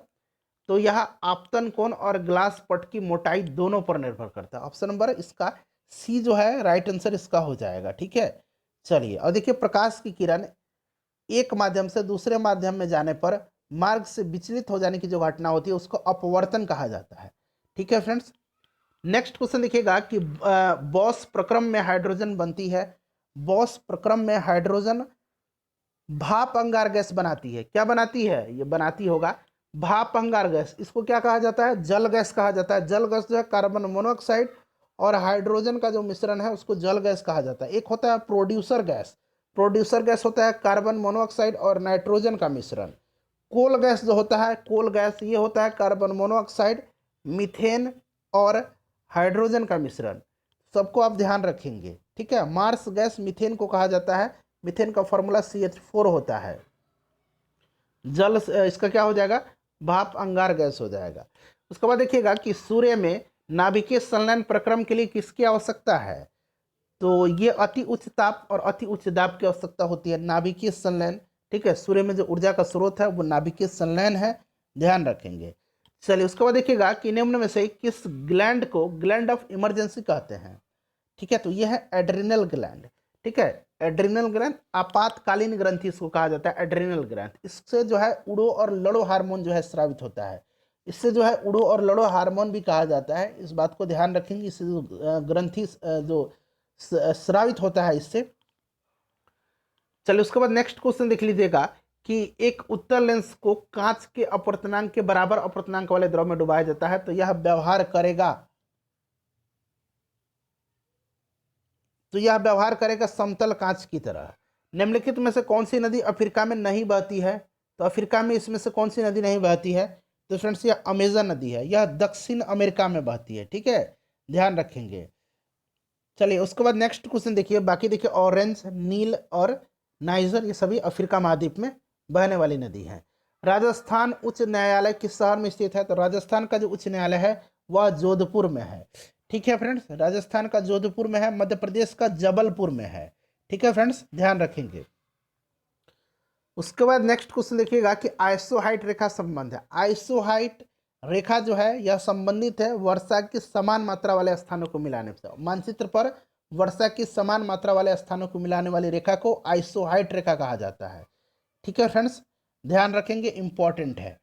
तो यह आपतन कोण और ग्लास पट की मोटाई दोनों पर निर्भर करता है। ऑप्शन नंबर इसका सी जो है राइट आंसर इसका हो जाएगा। ठीक है, चलिए और देखिए, प्रकाश की किरण एक माध्यम से दूसरे माध्यम में जाने पर मार्ग से विचलित हो जाने की जो घटना होती है उसको अपवर्तन कहा जाता है। ठीक है फ्रेंड्स, नेक्स्ट क्वेश्चन देखिएगा कि बॉस प्रक्रम में हाइड्रोजन बनती है। बॉस प्रक्रम में हाइड्रोजन भाप अंगार गैस बनाती है। क्या बनाती है? ये बनाती होगा भाप अंगार गैस। इसको क्या कहा जाता है? जल गैस कहा जाता है। जल गैस जो है कार्बन मोनोऑक्साइड और हाइड्रोजन का जो मिश्रण है उसको जल गैस कहा जाता है। एक होता है प्रोड्यूसर गैस। प्रोड्यूसर गैस होता है कार्बन मोनोऑक्साइड और नाइट्रोजन का मिश्रण। कोल गैस जो होता है, कोल गैस ये होता है कार्बन मोनोऑक्साइड, मीथेन और हाइड्रोजन का मिश्रण। सबको आप ध्यान रखेंगे। ठीक है, मार्स गैस मीथेन को कहा जाता है। मीथेन का फॉर्मूला CH4 होता है। जल इसका क्या हो जाएगा? भाप अंगार गैस हो जाएगा। उसके बाद देखिएगा कि सूर्य में नाभिकीय संलयन प्रक्रम के लिए किसकी आवश्यकता है? तो ये अति उच्च ताप और अति उच्च दाब की आवश्यकता होती है, नाभिकीय संलयन। ठीक है, सूर्य में जो ऊर्जा का स्रोत है वो नाभिकीय संलयन है, ध्यान रखेंगे। चलिए उसके बाद देखिएगा कि निम्न में से किस ग्लैंड को ग्लैंड ऑफ इमरजेंसी कहते हैं? ठीक है, तो ये है एड्रिनल ग्लैंड। ठीक है, एड्रिनल ग्लैंड आपातकालीन ग्रंथि इसको कहा जाता है, एड्रिनल ग्लैंड। इससे जो है उड़ो और लड़ो हार्मोन जो है स्रावित होता है। इससे जो है उड़ो और लड़ो हार्मोन भी कहा जाता है। इस बात को ध्यान रखेंगे, इससे जो ग्रंथि जो स्रावित होता है इससे। चलिए उसके बाद नेक्स्ट क्वेश्चन देख लीजिएगा कि एक उत्तल लेंस को कांच के अपवर्तनांक के बराबर अपवर्तनांक वाले द्रव में डुबाया जाता है, तो यह व्यवहार करेगा, तो यह व्यवहार करेगा समतल कांच की तरह। निम्नलिखित में से कौन सी नदी अफ्रीका में नहीं बहती है? तो अफ्रीका में इसमें से कौन सी नदी नहीं बहती है? तो फ्रेंड्स यह अमेजन नदी है, यह दक्षिण अमेरिका में बहती है। ठीक है, ध्यान रखेंगे। चलिए उसके बाद नेक्स्ट क्वेश्चन देखिए, बाकी देखिए ऑरेंज, नील और नाइजर ये सभी अफ्रीका महाद्वीप में बहने वाली नदी हैं। राजस्थान उच्च न्यायालय किस शहर में स्थित है? तो राजस्थान का जो उच्च न्यायालय है वह जोधपुर में है। ठीक है फ्रेंड्स, राजस्थान का जोधपुर में है, मध्य प्रदेश का जबलपुर में है। ठीक है फ्रेंड्स, ध्यान रखेंगे। उसके बाद नेक्स्ट क्वेश्चन देखिएगा कि आइसोहाइट रेखा संबंध है। आइसोहाइट रेखा जो है यह संबंधित है वर्षा की समान मात्रा वाले स्थानों को मिलाने से। मानचित्र पर वर्षा की समान मात्रा वाले स्थानों को मिलाने वाली रेखा को आइसोहाइट रेखा कहा जाता है। ठीक है फ्रेंड्स, ध्यान रखेंगे, इंपॉर्टेंट है।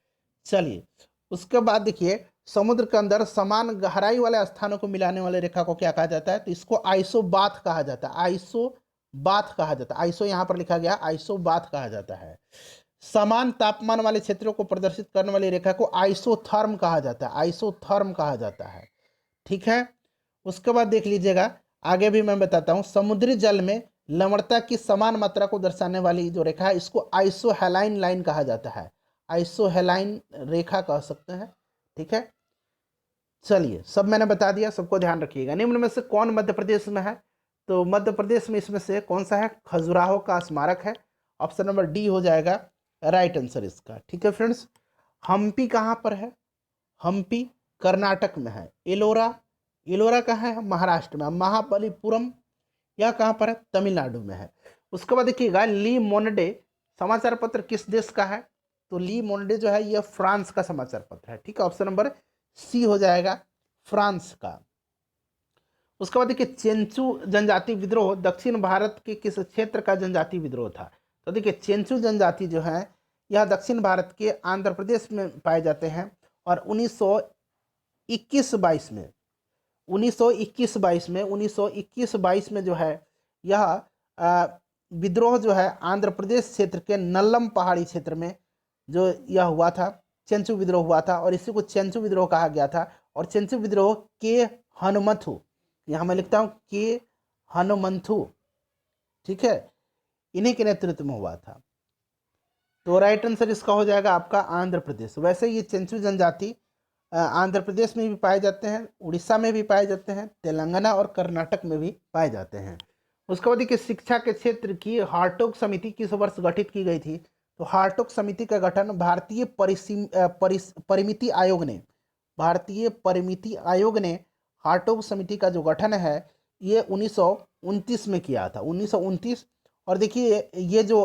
चलिए उसके बाद देखिए, समुद्र के अंदर समान गहराई वाले स्थानों को मिलाने वाले रेखा को क्या कहा जाता है? तो इसको आइसोबाथ कहा जाता है। आइसोबाथ कहा जाता है, आइसो यहाँ पर लिखा गया, आइसोबाथ कहा जाता है। समान तापमान वाले क्षेत्रों को प्रदर्शित करने वाली रेखा को आइसोथर्म कहा जाता है, आइसोथर्म कहा जाता है। ठीक है, उसके बाद देख लीजिएगा, आगे भी मैं बताता हूँ। समुद्री जल में लवणता की समान मात्रा को दर्शाने वाली जो रेखा है इसको आइसोहेलाइन लाइन कहा जाता है, आइसोहेलाइन रेखा कह सकते हैं। ठीक है, चलिए सब मैंने बता दिया, सबको ध्यान रखिएगा। निम्न में से कौन मध्य प्रदेश में है? तो मध्य प्रदेश में इसमें से कौन सा है? खजुराहो का स्मारक है। ऑप्शन नंबर डी हो जाएगा राइट आंसर इसका। ठीक है फ्रेंड्स, हम्पी कहाँ पर है? हम्पी कर्नाटक में है। एलोरा, एलोरा कहाँ है? महाराष्ट्र में। महाबलीपुरम यह कहाँ पर है? तमिलनाडु में है। उसके बाद देखिएगा, ली मोनडे समाचार पत्र किस देश का है? तो ली मोनडे जो है यह फ्रांस का समाचार पत्र है। ठीक है, ऑप्शन नंबर सी हो जाएगा फ्रांस का। उसके बाद देखिए, चेंचू जनजाति विद्रोह दक्षिण भारत के किस क्षेत्र का जनजाति विद्रोह था? तो देखिए, चेंचू जनजाति जो है यह दक्षिण भारत के आंध्र प्रदेश में पाए जाते हैं और 1921-22 में 1921-22 में जो है यह विद्रोह जो है आंध्र प्रदेश क्षेत्र के नल्लम पहाड़ी क्षेत्र में जो यह हुआ था, चेंचू विद्रोह हुआ था और इसी को चेंचू विद्रोह कहा गया था। और चेंचू विद्रोह के हनुमंथु, यहाँ मैं लिखता हूँ के हनुमंथु, ठीक है, इन्हीं के नेतृत्व में हुआ था। तो राइट आंसर इसका हो जाएगा आपका आंध्र प्रदेश। वैसे ये चेंचू जनजाति आंध्र प्रदेश में भी पाए जाते हैं, उड़ीसा में भी पाए जाते हैं, तेलंगाना और कर्नाटक में भी पाए जाते हैं। उसके बाद देखिए, शिक्षा के क्षेत्र की हार्टोग समिति किस वर्ष गठित की गई थी? तो हार्टोग समिति का गठन भारतीय परिमिति आयोग ने, भारतीय परिमिति आयोग ने हार्टोग समिति का जो गठन है ये 1929 में किया था, 1929। और देखिए ये जो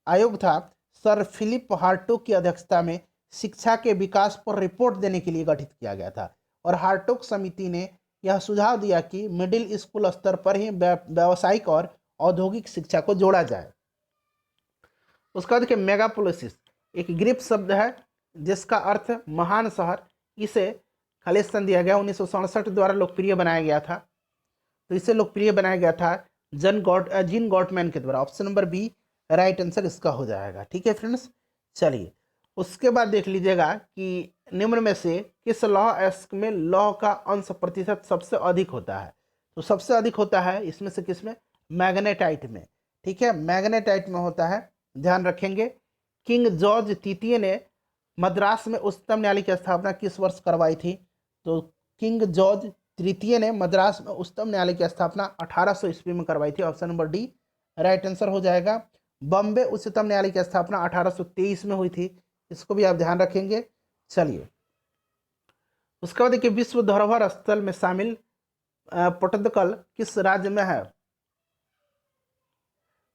आयोग था सर फिलिप हार्टोग की अध्यक्षता में शिक्षा के विकास पर रिपोर्ट देने के लिए गठित किया गया था। और हार्टोग समिति ने यह सुझाव दिया कि मिडिल स्कूल स्तर पर ही व्यावसायिक और औद्योगिक शिक्षा को जोड़ा जाए। उसका देखिए मेगापोलिसिस एक ग्रीक शब्द है जिसका अर्थ महान शहर। इसे खालिस्तान दिया गया 1967 द्वारा लोकप्रिय बनाया गया था। तो इसे लोकप्रिय बनाया गया था जीन गॉटमैन के द्वारा। Option number B right answer इसका हो जाएगा। ठीक है फ्रेंड्स, चलिए उसके बाद देख लीजिएगा कि निम्न में से किस लौह अयस्क में लौह का अंश प्रतिशत सबसे अधिक होता है। तो सबसे अधिक होता है इसमें से किसमें, मैग्नेटाइट में। ठीक है, मैग्नेटाइट में होता है, ध्यान रखेंगे। किंग जॉर्ज तृतीय ने मद्रास में उच्चतम न्यायालय की स्थापना किस वर्ष करवाई थी। तो किंग जॉर्ज तृतीय ने मद्रास में उच्चतम न्यायालय की स्थापना 1800 ईस्वी में करवाई थी। Option number D right answer हो जाएगा। बॉम्बे उच्चतम न्यायालय की स्थापना 1823 में हुई थी, इसको भी आप ध्यान रखेंगे। चलिए उसके बाद देखिए विश्व धरोहर स्थल में शामिल पट्टदकल किस राज्य में है।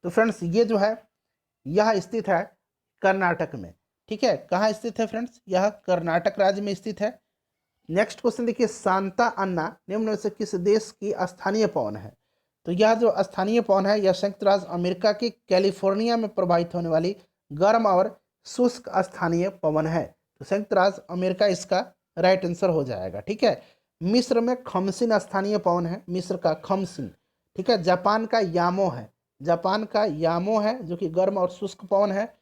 तो फ्रेंड्स ये जो है यह स्थित है कर्नाटक में। ठीक है, कहाँ स्थित है फ्रेंड्स, यह कर्नाटक राज्य में स्थित है। नेक्स्ट क्वेश्चन देखिए सांता अन्ना निम्न में से किस देश की स्थानीय पवन है। तो यह जो स्थानीय पवन है यह संयुक्त राज्य अमेरिका के कैलिफोर्निया में प्रवाहित होने वाली गर्म और शुष्क स्थानीय पवन है। तो संयुक्त राज्य अमेरिका इसका राइट आंसर हो जाएगा। ठीक है, मिस्र में खमसिन स्थानीय पवन है, मिस्र का खमसिन। ठीक है, जापान का यामो है, जापान का यामो है जो कि गर्म और शुष्क पवन है।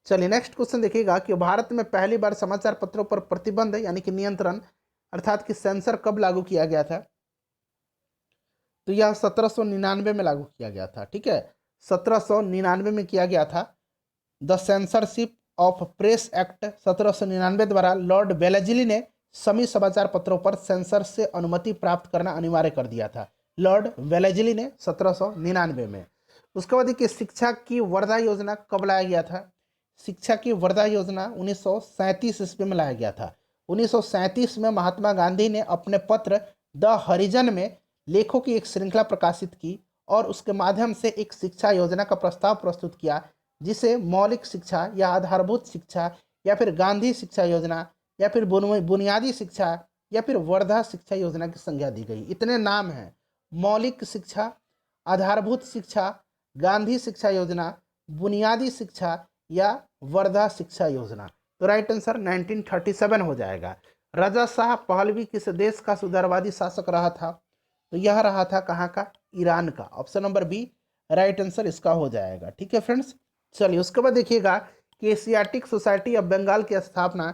चलिए नेक्स्ट क्वेश्चन देखिएगा कि भारत में पहली बार समाचार पत्रों पर प्रतिबंध यानी कि नियंत्रण अर्थात कि सेंसर कब लागू किया गया था। तो यह 1799 में लागू किया गया था। ठीक है, 1799 में किया गया था। The censorship of press act 1799 द्वारा लॉर्ड वेलेस्ली ने सभी समाचार पत्रों पर सेंसर से अनुमति प्राप्त करना अनिवार्य कर दिया था। लॉर्ड वेलेस्ली ने 1799 में। उसके बाद देखिए शिक्षा की वर्धा योजना कब लाया गया था। शिक्षा की वर्धा योजना 1937 ईस्वी में लाया गया था। 1937 में महात्मा गांधी ने अपने पत्र द हरिजन में लेखों की एक श्रृंखला प्रकाशित की और उसके माध्यम से एक शिक्षा योजना का प्रस्ताव प्रस्तुत किया जिसे मौलिक शिक्षा या आधारभूत शिक्षा या फिर गांधी शिक्षा योजना या फिर बुनियादी शिक्षा या फिर वर्धा शिक्षा योजना की संज्ञा दी गई। इतने नाम हैं, मौलिक शिक्षा, आधारभूत शिक्षा, गांधी शिक्षा योजना, बुनियादी शिक्षा या वर्धा शिक्षा योजना। तो राइट आंसर 1937 हो जाएगा। रजा शाह पहलवी किस देश का सुधारवादी शासक रहा था। तो यह रहा था कहाँ का, ईरान का। Option number B right answer इसका हो जाएगा। ठीक है फ्रेंड्स, चलिए उसके बाद देखिएगा कि एशियाटिक सोसाइटी ऑफ बंगाल की स्थापना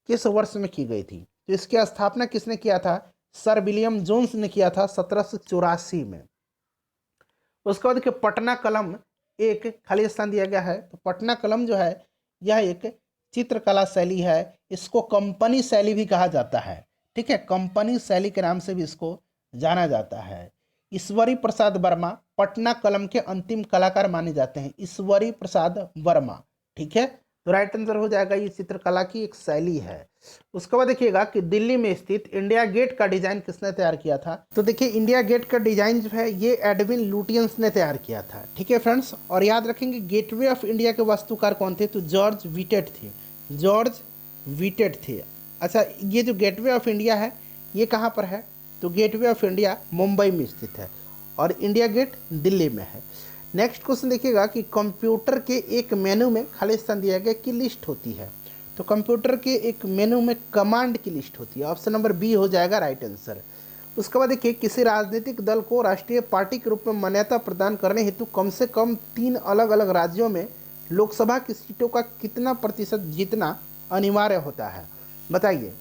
किस वर्ष में की गई थी। तो इसकी स्थापना किसने किया था, सर विलियम जोन्स ने किया था 1784 में। उसके बाद देखिए पटना कलम एक खाली स्थान दिया गया है। तो पटना कलम जो है यह एक चित्रकला शैली है, इसको कंपनी शैली भी कहा जाता है। ठीक है, कंपनी शैली के नाम से भी इसको जाना जाता है। ईश्वरी प्रसाद वर्मा पटना कलम के अंतिम कलाकार माने जाते हैं, ईश्वरी प्रसाद वर्मा। ठीक है, तो राइट आंसर हो जाएगा, ये चित्रकला की एक शैली है। उसके बाद देखिएगा कि दिल्ली में स्थित इंडिया गेट का डिजाइन किसने तैयार किया था। तो देखिए इंडिया गेट का डिजाइन जो है ये एडविन लुटियंस ने तैयार किया था। ठीक है फ्रेंड्स, और याद रखेंगे गेटवे ऑफ इंडिया के वास्तुकार कौन थे। तो जॉर्ज विटेट थे, जॉर्ज विटेट थे। अच्छा, ये जो गेटवे ऑफ इंडिया है ये कहाँ पर है। तो गेटवे ऑफ इंडिया मुंबई में स्थित है और इंडिया गेट दिल्ली में है। नेक्स्ट क्वेश्चन देखिएगा कि कंप्यूटर के एक मेनू में खाली स्थान दिया गया की लिस्ट होती है। तो कंप्यूटर के एक मेनू में कमांड की लिस्ट होती है। ऑप्शन नंबर बी हो जाएगा राइट आंसर। उसके बाद देखिए किसी राजनीतिक दल को राष्ट्रीय पार्टी के रूप में मान्यता प्रदान करने हेतु कम से कम 3 अलग अलग राज्यों में लोकसभा की सीटों का कितना प्रतिशत जीतना अनिवार्य होता है, बताइए।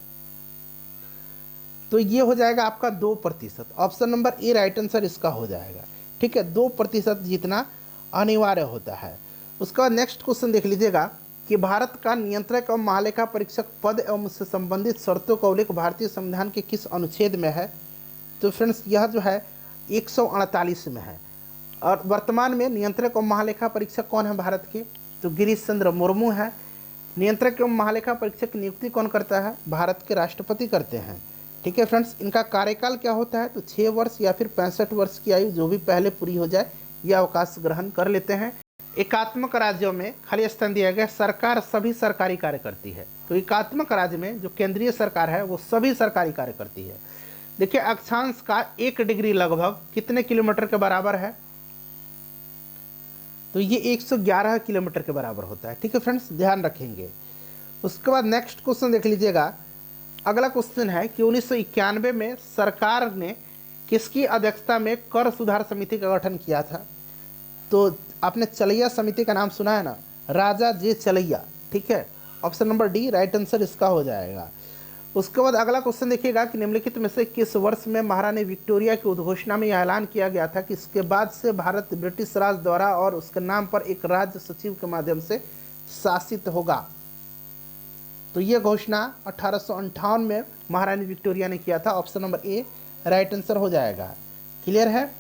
तो ये हो जाएगा आपका 2%। Option number A right answer इसका हो जाएगा। ठीक है, 2% जीतना अनिवार्य होता है। उसका नेक्स्ट क्वेश्चन देख लीजिएगा कि भारत का नियंत्रक एवं महालेखा परीक्षक पद एवं उससे संबंधित शर्तों का उल्लेख भारतीय संविधान के किस अनुच्छेद में है। तो फ्रेंड्स यह जो है 148 में है। और वर्तमान में नियंत्रक एवं महालेखा परीक्षक कौन है भारत के। तो गिरीश चंद्र मुर्मू है। नियंत्रक एवं महालेखा परीक्षक की नियुक्ति कौन करता है, भारत के राष्ट्रपति करते हैं। ठीक है फ्रेंड्स, इनका कार्यकाल क्या होता है। तो 6 वर्ष या फिर 65 वर्ष की आयु जो भी पहले पूरी हो जाए यह अवकाश ग्रहण कर लेते हैं। एकात्मक राज्यों में खाली स्थान दिया गया सरकार सभी सरकारी कार्य करती है। तो एकात्मक राज्य में जो केंद्रीय सरकार है वो सभी सरकारी कार्य करती है। देखिए अक्षांश का 1 डिग्री लगभग कितने किलोमीटर के बराबर है, तो ये 111 किलोमीटर के बराबर होता है। ठीक है फ्रेंड्स, ध्यान रखेंगे। उसके बाद नेक्स्ट क्वेश्चन देख लीजिएगा। अगला क्वेश्चन है कि 1991 में सरकार ने किसकी अध्यक्षता में कर सुधार समिति का गठन किया था। तो आपने चलैया समिति का नाम सुना है ना, राजा जे चलैया। ठीक है, option number D right answer इसका हो जाएगा। उसके बाद अगला क्वेश्चन देखिएगा कि निम्नलिखित में से किस वर्ष में महारानी विक्टोरिया की उद्घोषणा में यह ऐलान किया गया था कि इसके बाद से भारत ब्रिटिश राज द्वारा और उसके नाम पर एक राज्य सचिव के माध्यम से शासित होगा। तो यह घोषणा 1858 में महारानी विक्टोरिया ने किया था। Option number A right answer हो जाएगा। क्लियर है।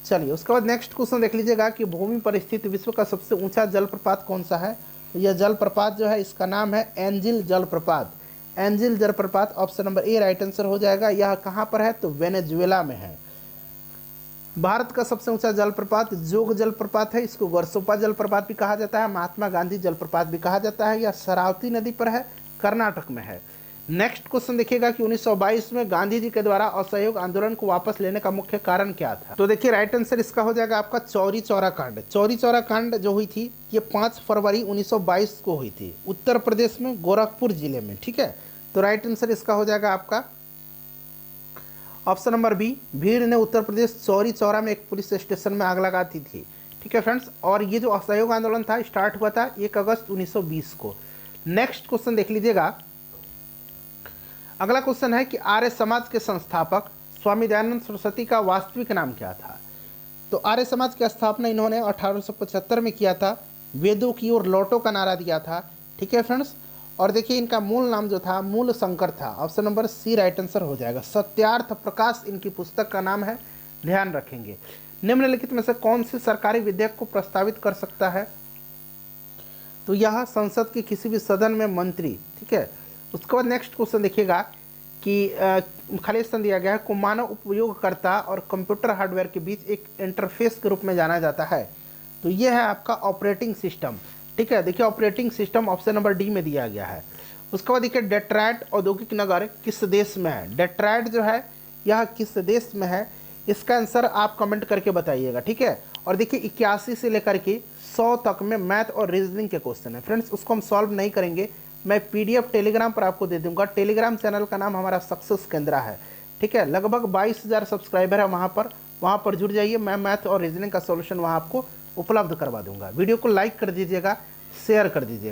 चलिए उसके बाद नेक्स्ट क्वेश्चन देख लीजिएगा कि भूमि पर स्थित विश्व का सबसे ऊंचा जलप्रपात कौन सा है। तो यह जलप्रपात जो है इसका नाम है एंजिल जलप्रपात। एंजिल जलप्रपात option number A right answer हो जाएगा। यह कहाँ पर है, तो वेनेजुएला में है। भारत का सबसे ऊंचा जलप्रपात जोग जलप्रपात है। इसको वर्सोपा जलप्रपात भी कहा जाता है, महात्मा गांधी जलप्रपात भी कहा जाता है। यह शरावती नदी पर है, कर्नाटक में है। नेक्स्ट क्वेश्चन देखिएगा कि 1922 में गांधी जी के द्वारा असहयोग आंदोलन को वापस लेने का मुख्य कारण क्या था। तो देखिए राइट आंसर इसका हो जाएगा आपका चौरी चौरा कांड। चौरी चौरा कांड जो हुई थी ये 5 फरवरी 1922 को हुई थी, उत्तर प्रदेश में गोरखपुर जिले में। ठीक है, तो राइट आंसर इसका हो जाएगा आपका ऑप्शन नंबर बी। भीड़ ने उत्तर प्रदेश चौरी चौरा में एक पुलिस स्टेशन में आग लगा दी थी। ठीक है फ्रेंड्स, और ये जो असहयोग आंदोलन था स्टार्ट हुआ था 1 अगस्त 1920 को। नेक्स्ट क्वेश्चन देख लीजिएगा। अगला क्वेश्चन है कि आर्य समाज के संस्थापक स्वामी दयानंद सरस्वती का वास्तविक नाम क्या था। तो आर्य समाज की स्थापना इन्होंने 1875 में किया था। वेदों की ओर लौटो का नारा दिया था। ठीक है फ्रेंड्स, और देखिए इनका मूल नाम जो था मूल शंकर था। Option number C right answer हो जाएगा। सत्यार्थ प्रकाश इनकी पुस्तक का नाम है, ध्यान रखेंगे। निम्नलिखित में से कौन सी सरकारी विधेयक को प्रस्तावित कर सकता है। तो यह संसद के किसी भी सदन में मंत्री। ठीक है, उसके बाद नेक्स्ट क्वेश्चन देखिएगा कि खाली स्थान दिया गया है को मानव उपयोगकर्ता और कंप्यूटर हार्डवेयर के बीच एक इंटरफेस के रूप में जाना जाता है। तो यह है आपका ऑपरेटिंग सिस्टम। ठीक है, देखिए operating system option number D में दिया गया है। उसके बाद देखिए डेट्रॉयट औद्योगिक नगर किस देश में है। डेट्रॉयट जो है यह किस देश में है, इसका आंसर आप कमेंट करके बताइएगा। ठीक है, और देखिए 81 से लेकर के 100 तक में मैथ और रीजनिंग के क्वेश्चन है फ्रेंड्स, उसको हम सॉल्व नहीं करेंगे। मैं पीडीएफ टेलीग्राम पर आपको दे दूंगा। टेलीग्राम चैनल का नाम हमारा सक्सेस केंद्रा है। ठीक है, लगभग 22,000 सब्सक्राइबर है वहाँ पर जुड़ जाइए। मैं मैथ और रीजनिंग का सॉल्यूशन वहाँ आपको उपलब्ध करवा दूंगा। वीडियो को लाइक कर दीजिएगा, शेयर कर दीजिएगा।